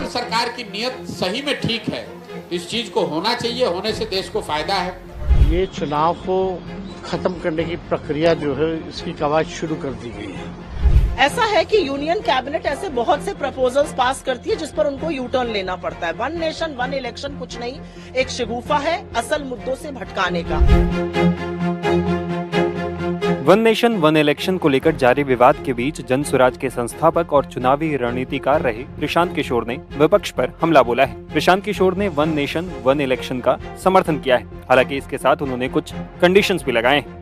सरकार की नीयत सही में ठीक है, इस चीज को होना चाहिए, होने से देश को फायदा है। ये चुनाव को खत्म करने की प्रक्रिया जो है इसकी कवायद शुरू कर दी गई है। ऐसा है कि यूनियन कैबिनेट ऐसे बहुत से प्रपोजल्स पास करती है जिस पर उनको यू टर्न लेना पड़ता है। वन नेशन वन इलेक्शन कुछ नहीं, एक शगुफा है असल मुद्दों से भटकाने का। वन नेशन वन इलेक्शन को लेकर जारी विवाद के बीच जन स्वराज के संस्थापक और चुनावी रणनीतिकार रहे प्रशांत किशोर ने विपक्ष पर हमला बोला है। प्रशांत किशोर ने वन नेशन वन इलेक्शन का समर्थन किया है, हालांकि इसके साथ उन्होंने कुछ कंडीशंस भी लगाए हैं।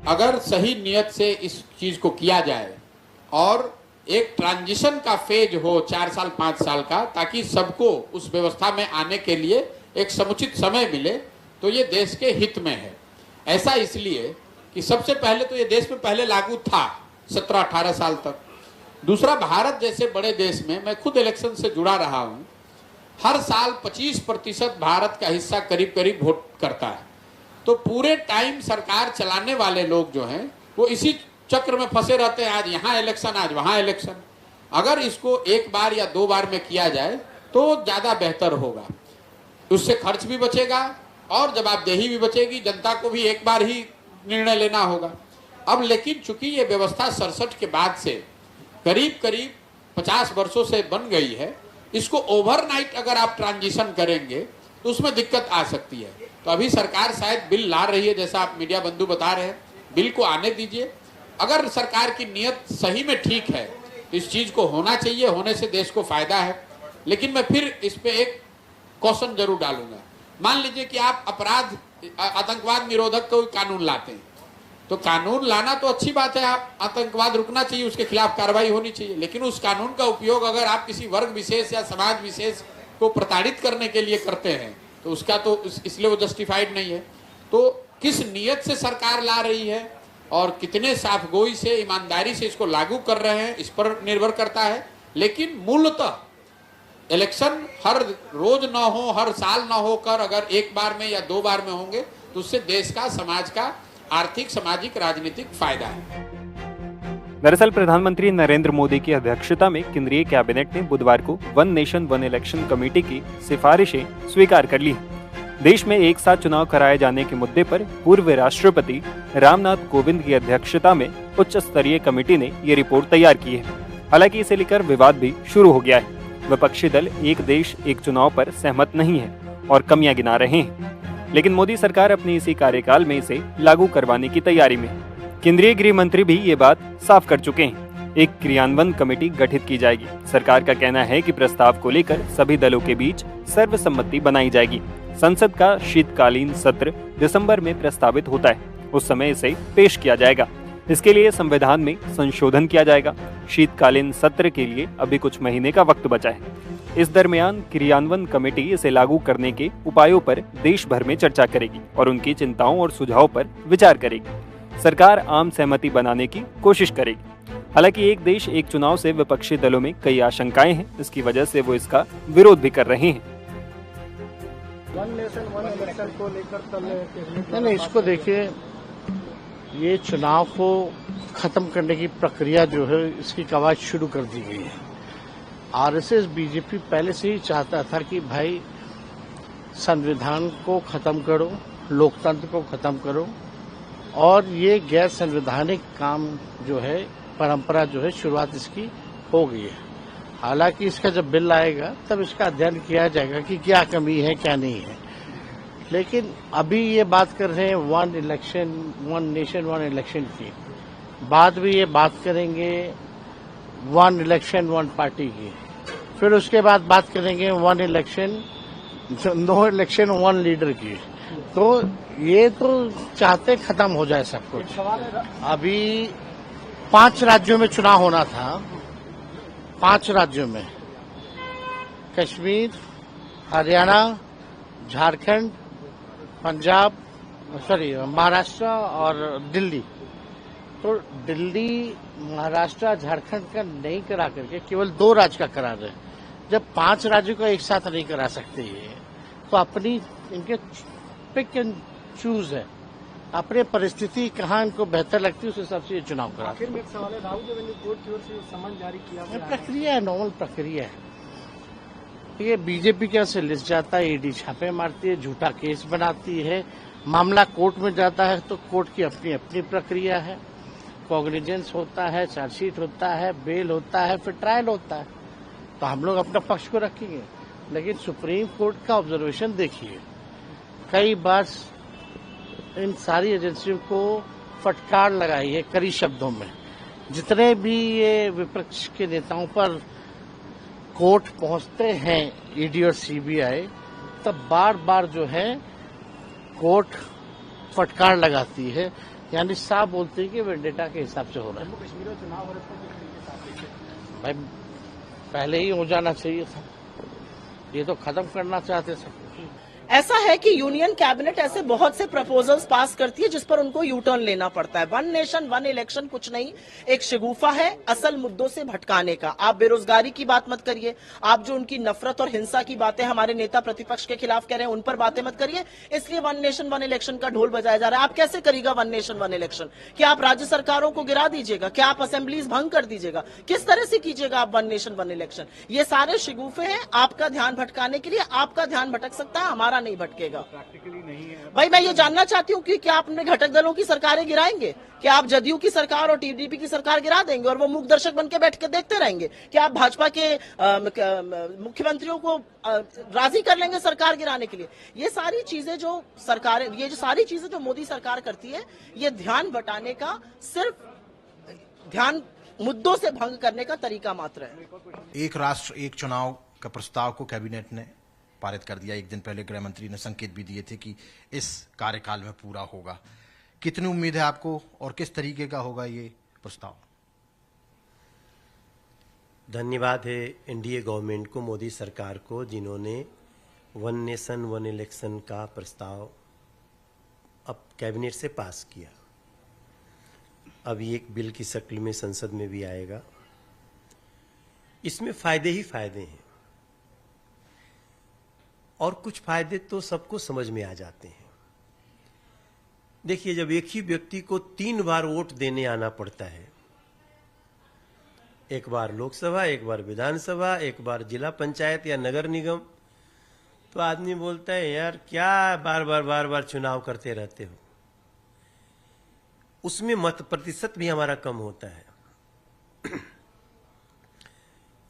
अगर सही नियत से इस चीज को किया जाए और एक ट्रांजिशन का फेज हो 4 साल 5 साल का, ताकि सबको उस व्यवस्था में आने के लिए एक समुचित समय मिले, तो ये देश के हित में है। ऐसा इसलिए कि सबसे पहले तो ये देश में पहले लागू था 17-18 साल तक। दूसरा, भारत जैसे बड़े देश में, मैं खुद इलेक्शन से जुड़ा रहा हूं, हर साल 25% भारत का हिस्सा करीब करीब वोट करता है। तो पूरे टाइम सरकार चलाने वाले लोग जो हैं वो इसी चक्र में फंसे रहते हैं, आज यहाँ इलेक्शन आज वहाँ इलेक्शन। अगर इसको एक बार या 2 बार में किया जाए तो ज़्यादा बेहतर होगा, उससे खर्च भी बचेगा और जवाबदेही भी बचेगी, जनता को भी एक बार ही निर्णय लेना होगा। अब लेकिन चूंकि ये व्यवस्था 67 के बाद से करीब करीब 50 वर्षों से बन गई है, इसको ओवरनाइट अगर आप ट्रांजिशन करेंगे तो उसमें दिक्कत आ सकती है। तो अभी सरकार शायद बिल ला रही है, जैसा आप मीडिया बंधु बता रहे हैं, बिल को आने दीजिए। अगर सरकार की नीयत सही में ठीक है, इस चीज को होना चाहिए, होने से देश को फायदा है। लेकिन मैं फिर इस पे एक क्वेश्चन जरूर डालूंगा। मान लीजिए कि आप अपराध आतंकवाद निरोधक कोई कानून लाते हैं, तो कानून लाना तो अच्छी बात है, आप आतंकवाद रुकना चाहिए, उसके खिलाफ कार्रवाई होनी चाहिए। लेकिन उस कानून का उपयोग अगर आप किसी वर्ग विशेष या समाज विशेष को प्रताड़ित करने के लिए करते हैं तो उसका तो इसलिए वो जस्टिफाइड नहीं है। तो किस नियत से सरकार ला रही है और कितने साफगोई से, ईमानदारी से इसको लागू कर रहे हैं, इस पर निर्भर करता है। लेकिन मूलतः इलेक्शन हर रोज ना हो, हर साल ना होकर अगर एक बार में या 2 बार में होंगे तो उससे देश का, समाज का आर्थिक, सामाजिक, राजनीतिक फायदा है। दरअसल प्रधानमंत्री नरेंद्र मोदी की अध्यक्षता में केंद्रीय कैबिनेट ने बुधवार को one nation one election committee की सिफारिशें स्वीकार कर ली। देश में एक साथ चुनाव कराए जाने के मुद्दे पर पूर्व राष्ट्रपति रामनाथ कोविंद की अध्यक्षता में उच्च स्तरीय कमेटी ने ये रिपोर्ट तैयार की है। हालांकि इसे लेकर विवाद भी शुरू हो गया है। विपक्षी दल एक देश एक चुनाव पर सहमत नहीं है और कमियां गिना रहे हैं, लेकिन मोदी सरकार अपने इसी कार्यकाल में इसे लागू करवाने की तैयारी में है। केंद्रीय गृह मंत्री भी ये बात साफ कर चुके हैं। एक क्रियान्वयन कमेटी गठित की जाएगी। सरकार का कहना है कि प्रस्ताव को लेकर सभी दलों के बीच सर्वसम्मति बनाई जाएगी। संसद का शीतकालीन सत्र दिसंबर में प्रस्तावित होता है, उस समय इसे पेश किया जाएगा। इसके लिए संविधान में संशोधन किया जाएगा। शीतकालीन सत्र के लिए अभी कुछ महीने का वक्त बचा है। इस दरमियान क्रियान्वयन कमेटी इसे लागू करने के उपायों पर देश भर में चर्चा करेगी और उनकी चिंताओं और सुझावों पर विचार करेगी। सरकार आम सहमति बनाने की कोशिश करेगी। हालांकि एक देश एक चुनाव से विपक्षी दलों में कई आशंकाएं हैं, इसकी वजह से वो इसका विरोध भी कर रहे हैं। वन नेशन वन इलेक्शन को लेकर नहीं, इसको देखिए, ये चुनाव को खत्म करने की प्रक्रिया जो है इसकी कवायद शुरू कर दी गई है। आरएसएस बीजेपी पहले से ही चाहता था कि भाई संविधान को खत्म करो, लोकतंत्र को खत्म करो, और ये गैर संवैधानिक काम जो है, परंपरा जो है, शुरुआत इसकी हो गई है। हालांकि इसका जब बिल आएगा तब इसका अध्ययन किया जाएगा कि क्या कमी है क्या नहीं है। लेकिन अभी ये बात कर रहे हैं one election one nation one election की, बाद में ये बात करेंगे वन इलेक्शन वन पार्टी की, फिर उसके बाद बात करेंगे one election no election one leader की। तो ये तो चाहते खत्म हो जाए सब कुछ। अभी 5 राज्यों में चुनाव होना था, 5 राज्यों में, कश्मीर, हरियाणा, झारखंड, पंजाब, महाराष्ट्र और दिल्ली। तो दिल्ली, महाराष्ट्र, झारखंड का नहीं करा करके केवल 2 राज्य का करा रहे। जब 5 राज्यों को एक साथ नहीं करा सकते ये, तो अपनी इनके पिक एंड चूज है अपने परिस्थिति कहाँ इनको बेहतर लगती है उस हिसाब से ये चुनाव करा। आखिर में एक सवाल है, राहुल गांधी कोर्ट की ओर से समन जारी किया गया है। प्रक्रिया है, नॉर्मल प्रक्रिया है। ये बीजेपी क्या से लिस्ट जाता है, ईडी छापे मारती है, झूठा केस बनाती है, मामला कोर्ट में जाता है तो कोर्ट की अपनी अपनी प्रक्रिया है। कॉग्निजेंस होता है, चार्जशीट होता है, बेल होता है, फिर ट्रायल होता है। तो हम लोग अपना पक्ष को रखेंगे, लेकिन सुप्रीम कोर्ट का ऑब्जर्वेशन देखिए, कई बार इन सारी एजेंसियों को फटकार लगाई है कड़ी शब्दों में। जितने भी ये विपक्ष के नेताओं पर कोर्ट पहुंचते हैं ईडी और सीबीआई, तब बार बार जो है कोर्ट फटकार लगाती है, यानी साफ बोलते हैं कि वेंडेटा के हिसाब से हो रहा है। कश्मीर में चुनाव हो रहे थे, भाई पहले ही हो जाना चाहिए था, ये तो खत्म करना चाहते सब कुछ। ऐसा है कि यूनियन कैबिनेट ऐसे बहुत से प्रपोजल्स पास करती है जिस पर उनको यू टर्न लेना पड़ता है। वन नेशन वन इलेक्शन कुछ नहीं, एक शगुफा है असल मुद्दों से भटकाने का। आप बेरोजगारी की बात मत करिए, आप जो उनकी नफरत और हिंसा की बातें हमारे नेता प्रतिपक्ष के खिलाफ कह रहे हैं उन पर बातें मत करिए, इसलिए वन नेशन वन इलेक्शन का ढोल बजाया जा रहा है। आप कैसे करिएगा वन नेशन वन इलेक्शन? क्या आप राज्य सरकारों को गिरा दीजिएगा? क्या आप असेंबलीज भंग कर दीजिएगा? किस तरह से कीजिएगा आप वन नेशन वन इलेक्शन? ये सारे शगुफे हैं आपका ध्यान भटकाने के लिए। आपका ध्यान भटक सकता है, हमारा नहीं भटकेगा। प्रैक्टिकली नहीं है। भाई मैं ये जानना चाहती हूँ कि क्या आप अपने घटक दलों की सरकारें गिराएंगे? क्या आप जदयू की सरकार और टीडीपी की सरकार गिरा देंगे और वो मूक दर्शक बन के बैठ के देखते रहेंगे? क्या आप भाजपा के मुख्यमंत्रियों को राजी कर लेंगे सरकार गिराने के लिए? ये सारी चीजें जो सरकारें, ये जो सारी चीजें जो मोदी सरकार करती है, ये ध्यान बटाने का, सिर्फ ध्यान मुद्दों से भंग करने का तरीका मात्र है। एक राष्ट्र एक चुनाव का प्रस्ताव को कैबिनेट ने पारित कर दिया। एक दिन पहले गृह मंत्री ने संकेत भी दिए थे कि इस कार्यकाल में पूरा होगा। कितनी उम्मीद है आपको और किस तरीके का होगा ये प्रस्ताव? धन्यवाद है एनडीए गवर्नमेंट को, मोदी सरकार को, जिन्होंने वन नेशन वन इलेक्शन का प्रस्ताव अब कैबिनेट से पास किया। अब ये एक बिल की शक्ल में संसद में भी आएगा। इसमें फायदे ही फायदे हैं और कुछ फायदे तो सबको समझ में आ जाते हैं। देखिए, जब एक ही व्यक्ति को 3 बार वोट देने आना पड़ता है, एक बार लोकसभा, एक बार विधानसभा, एक बार जिला पंचायत या नगर निगम, तो आदमी बोलता है यार क्या बार बार चुनाव करते रहते हो। उसमें मत प्रतिशत भी हमारा कम होता है।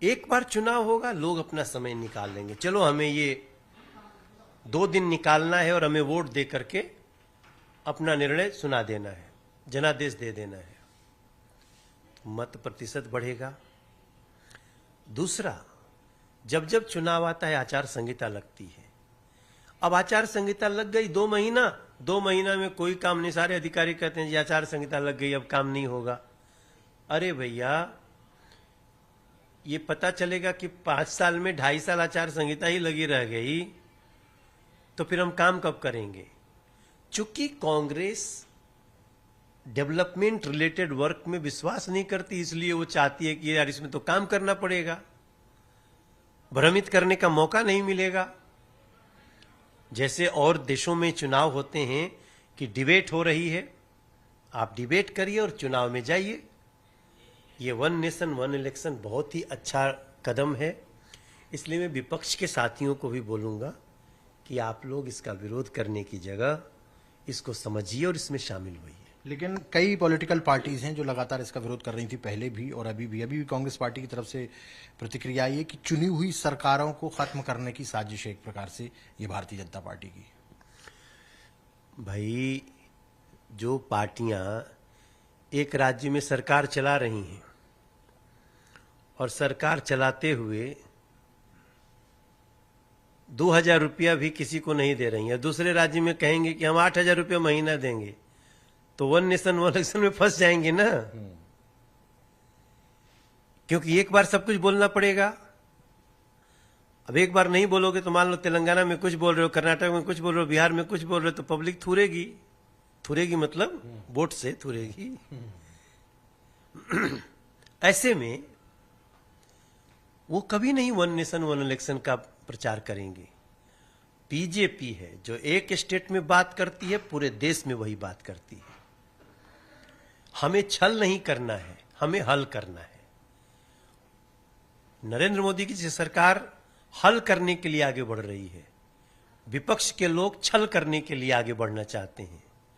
एक बार चुनाव होगा, लोग अपना समय निकाल लेंगे, चलो हमें ये 2 दिन निकालना है और हमें वोट दे करके अपना निर्णय सुना देना है, जनादेश दे देना है, तो मत प्रतिशत बढ़ेगा। दूसरा, जब जब चुनाव आता है आचार संहिता लगती है। अब आचार संहिता लग गई 2 महीना में कोई काम नहीं। सारे अधिकारी कहते हैं जी आचार संहिता लग गई, अब काम नहीं होगा। अरे भैया, ये पता चलेगा कि 5 साल में 2.5 साल आचार संहिता ही लगी रह गई, तो फिर हम काम कब करेंगे? चूंकि कांग्रेस डेवलपमेंट रिलेटेड वर्क में विश्वास नहीं करती, इसलिए वो चाहती है कि यार इसमें तो काम करना पड़ेगा, भ्रमित करने का मौका नहीं मिलेगा। जैसे और देशों में चुनाव होते हैं कि डिबेट हो रही है, आप डिबेट करिए और चुनाव में जाइए। ये वन नेशन वन इलेक्शन बहुत ही अच्छा कदम है। इसलिए मैं विपक्ष के साथियों को भी बोलूंगा कि आप लोग इसका विरोध करने की जगह इसको समझिए और इसमें शामिल होइए। लेकिन कई पॉलिटिकल पार्टीज हैं जो लगातार इसका विरोध कर रही थी, पहले भी और अभी भी कांग्रेस पार्टी की तरफ से प्रतिक्रिया आई है कि चुनी हुई सरकारों को खत्म करने की साजिश है एक प्रकार से ये भारतीय जनता पार्टी की। भाई, जो पार्टियां एक राज्य में सरकार चला रही हैं और सरकार चलाते हुए 2000 रुपया भी किसी को नहीं दे रही है, दूसरे राज्य में कहेंगे कि हम 8000 रुपया महीना देंगे, तो वन नेशन वन इलेक्शन में फंस जाएंगे ना। क्योंकि एक बार सब कुछ बोलना पड़ेगा। अब एक बार नहीं बोलोगे तो मान लो तेलंगाना में कुछ बोल रहे हो, कर्नाटक में कुछ बोल रहे हो, बिहार में कुछ बोल रहे हो, तो पब्लिक थूरेगी मतलब वोट से थूरेगी। ऐसे में वो कभी नहीं वन नेशन वन इलेक्शन का प्रचार करेंगे। बीजेपी है जो एक स्टेट में बात करती है, पूरे देश में वही बात करती है। हमें छल नहीं करना है, हमें हल करना है। नरेंद्र मोदी की सरकार हल करने के लिए आगे बढ़ रही है, विपक्ष के लोग छल करने के लिए आगे बढ़ना चाहते हैं।